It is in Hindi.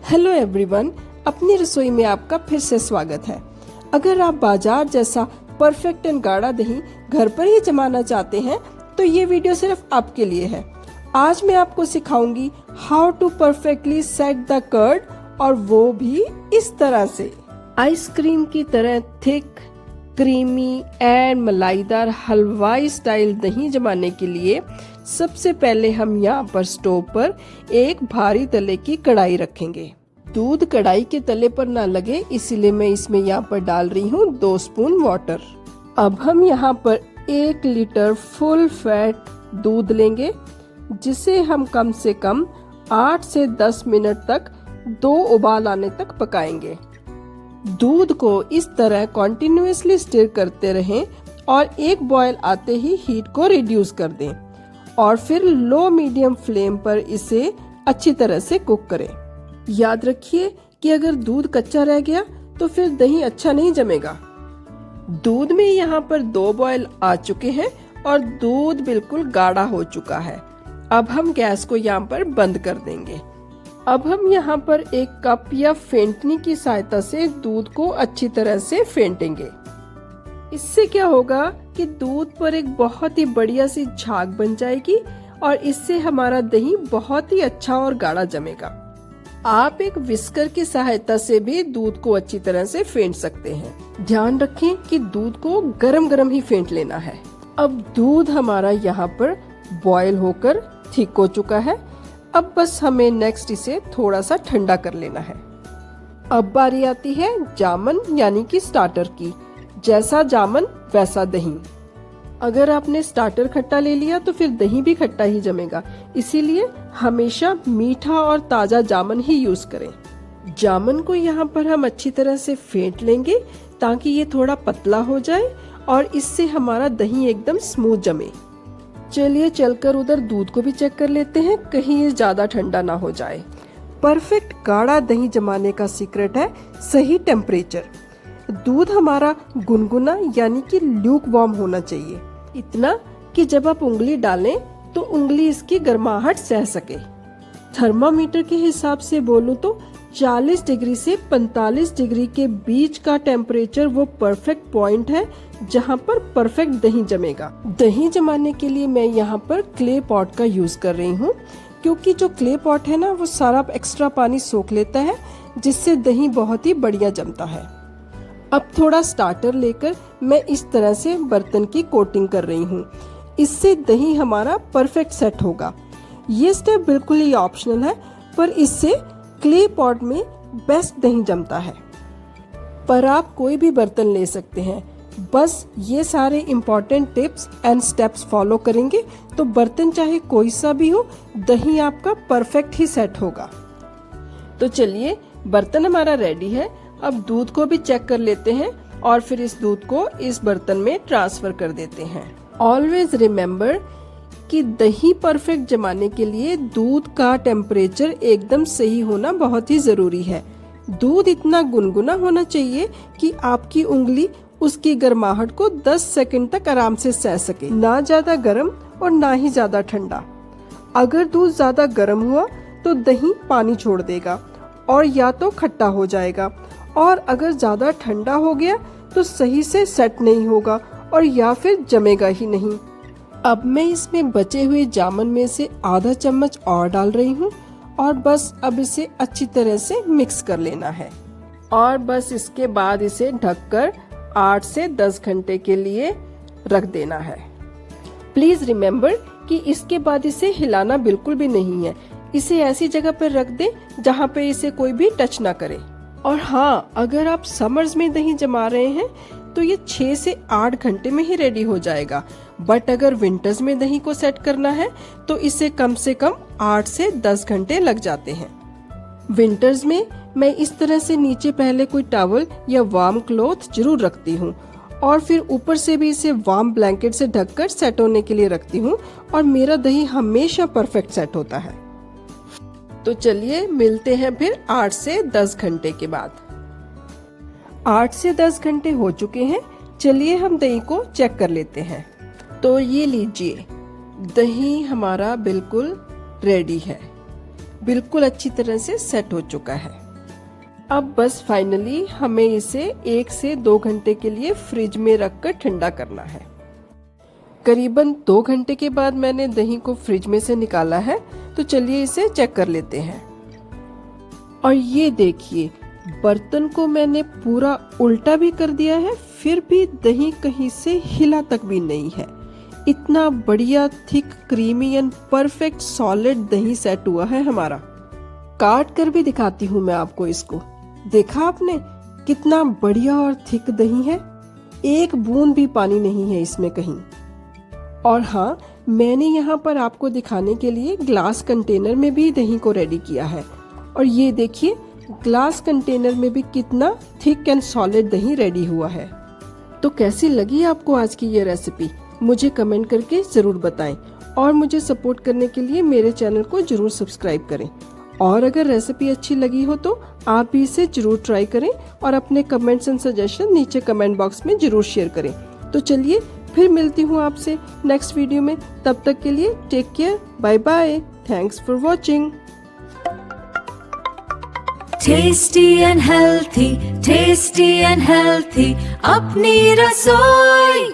हेलो एवरीवन, अपनी रसोई में आपका फिर से स्वागत है। अगर आप बाजार जैसा परफेक्ट एंड गाढ़ा दही घर पर ही जमाना चाहते हैं तो ये वीडियो सिर्फ आपके लिए है। आज मैं आपको सिखाऊंगी how to perfectly set the curd, और वो भी इस तरह से। आइसक्रीम की तरह थिक, क्रीमी एंड मलाईदार हलवाई स्टाइल दही जमाने के लिए सबसे पहले हम यहाँ पर स्टोव पर एक भारी तले की कढ़ाई रखेंगे। दूध कढ़ाई के तले पर ना लगे इसीलिए मैं इसमें यहाँ पर डाल रही हूँ 2 स्पून वाटर। अब हम यहाँ पर 1 लीटर फुल फैट दूध लेंगे, जिसे हम कम से कम 8 से 10 मिनट तक 2 उबाल आने तक पकाएंगे। दूध को इस तरह कॉन्टिन्यूसली स्टिर करते रहें और एक बॉयल आते ही हीट को रिड्यूस कर दें और फिर लो मीडियम फ्लेम पर इसे अच्छी तरह से कुक करें। याद रखिए कि अगर दूध कच्चा रह गया तो फिर दही अच्छा नहीं जमेगा। दूध में यहाँ पर 2 बॉयल आ चुके हैं और दूध बिल्कुल गाढ़ा हो चुका है। अब हम गैस को यहाँ पर बंद कर देंगे। अब हम यहाँ पर 1 कप या फेंटनी की सहायता से दूध को अच्छी तरह से फेंटेंगे। इससे क्या होगा कि दूध पर एक बहुत ही बढ़िया सी झाग बन जाएगी और इससे हमारा दही बहुत ही अच्छा और गाढ़ा जमेगा। आप एक विस्कर की सहायता से भी दूध को अच्छी तरह से फेंट सकते हैं। ध्यान रखें कि दूध को गरम गरम ही फेंट लेना है। अब दूध हमारा यहाँ पर बॉयल होकर थिक हो चुका है। अब बस हमें नेक्स्ट इसे थोड़ा सा ठंडा कर लेना है। अब बारी आती है जामन यानी कि स्टार्टर की। जैसा जामन वैसा दही। अगर आपने स्टार्टर खट्टा ले लिया तो फिर दही भी खट्टा ही जमेगा, इसीलिए हमेशा मीठा और ताजा जामन ही यूज करें। जामन को यहाँ पर हम अच्छी तरह से फेंट लेंगे ताकि ये थोड़ा पतला हो जाए और इससे हमारा दही एकदम स्मूथ जमे। चलिए चलकर उधर दूध को भी चेक कर लेते हैं, कहीं ये ज्यादा ठंडा ना हो जाए। परफेक्ट गाढ़ा दही जमाने का सीक्रेट है सही टेम्परेचर। दूध हमारा गुनगुना यानी कि ल्यूक वार्म होना चाहिए, इतना कि जब आप उंगली डालें तो उंगली इसकी गर्माहट सह सके। थर्मामीटर के हिसाब से बोलूं तो 40 डिग्री से 45 डिग्री के बीच का टेम्परेचर वो परफेक्ट पॉइंट है जहां पर परफेक्ट दही जमेगा। दही जमाने के लिए मैं यहाँ पर क्ले पॉट का यूज कर रही हूँ, क्योंकि जो क्ले पॉट है ना वो सारा एक्स्ट्रा पानी सोख लेता है, जिससे दही बहुत ही बढ़िया जमता है। अब थोड़ा स्टार्टर लेकर मैं इस तरह से बर्तन की कोटिंग कर रही हूँ। इससे दही हमारा परफेक्ट सेट होगा। ये स्टेप बिल्कुल ही ऑप्शनल है, पर इससे क्ले पॉट में बेस्ट दही जमता है। पर आप कोई भी बर्तन ले सकते हैं, बस ये सारे important tips and steps follow करेंगे तो बर्तन चाहे कोई सा भी हो, दही आपका परफेक्ट ही सेट होगा। तो चलिए, बर्तन हमारा रेडी है। अब दूध को भी चेक कर लेते हैं और फिर इस दूध को इस बर्तन में ट्रांसफर कर देते हैं। ऑलवेज रिमेम्बर कि दही परफेक्ट जमाने के लिए दूध का टेम्परेचर एकदम सही होना बहुत ही जरूरी है। दूध इतना गुनगुना होना चाहिए कि आपकी उंगली उसकी गर्माहट को 10 सेकंड तक आराम से सह सके, ना ज्यादा गर्म और ना ही ज्यादा ठंडा। अगर दूध ज्यादा गर्म हुआ तो दही पानी छोड़ देगा और या तो खट्टा हो जाएगा, और अगर ज्यादा ठंडा हो गया तो सही से सेट नहीं होगा और या फिर जमेगा ही नहीं। अब मैं इसमें बचे हुए जामन में से आधा चम्मच और डाल रही हूँ और बस अब इसे अच्छी तरह से मिक्स कर लेना है और बस इसके बाद इसे ढककर 8 से 10 घंटे के लिए रख देना है। प्लीज रिमेम्बर कि इसके बाद इसे हिलाना बिल्कुल भी नहीं है। इसे ऐसी जगह पर रख दें जहाँ पे इसे कोई भी टच ना करे। और हाँ, अगर आप समर्स में दही जमा रहे हैं तो ये 6 से 8 घंटे में ही रेडी हो जाएगा, बट अगर विंटर्स में दही को सेट करना है तो इसे कम से कम 8 से 10 घंटे लग जाते हैं। विंटर्स में मैं इस तरह से नीचे पहले कोई टॉवल या वार्म क्लॉथ जरूर रखती हूँ और फिर ऊपर से भी इसे वार्म ब्लैंकेट से ढककर सेट होने के लिए रखती हूँ और मेरा दही हमेशा परफेक्ट सेट होता है। तो चलिए मिलते हैं फिर 8 से 10 घंटे के बाद। 8 से 10 घंटे हो चुके हैं। चलिए हम दही को चेक कर लेते हैं। तो ये लीजिए, दही हमारा बिल्कुल रेडी है। बिल्कुल अच्छी तरह से सेट हो चुका है। अब बस फाइनली हमें इसे 1 से 2 घंटे के लिए फ्रिज में रखकर ठंडा करना है। करीबन 2 घंटे के बाद मैंने दही को फ्रिज में से निकाला है, तो चलिए इसे चेक कर लेते हैं। और ये देखिए, बर्तन को मैंने पूरा उल्टा भी कर दिया है, फिर भी दही कहीं से हिला तक भी नहीं है। इतना बढ़िया thick creamy and perfect solid दही सेट हुआ है हमारा। काट कर भी दिखाती हूँ मैं आपको इसको। देखा आपने कितना बढ़िया और थिक दही है, एक बूंद भी पानी नहीं है इसमें कहीं। और हाँ, मैंने यहाँ पर आपको दिखाने के लिए ग्लास कंटेनर में भी दही को रेडी किया है। और ये देखिए, ग्लास कंटेनर में भी कितना थिक एंड सॉलिड दही रेडी हुआ है। तो कैसी लगी आपको आज की ये रेसिपी, मुझे कमेंट करके जरूर बताएं। और मुझे सपोर्ट करने के लिए मेरे चैनल को जरूर सब्सक्राइब करें। और अगर रेसिपी अच्छी लगी हो तो आप भी इसे जरूर ट्राई करें और अपने कमेंट्स एंड सजेशन नीचे कमेंट बॉक्स में जरूर शेयर करें। तो चलिए फिर मिलती हूँ आपसे नेक्स्ट वीडियो में। तब तक के लिए take care, bye bye, thanks for watching. Tasty and healthy, tasty and healthy, अपनी रसोई।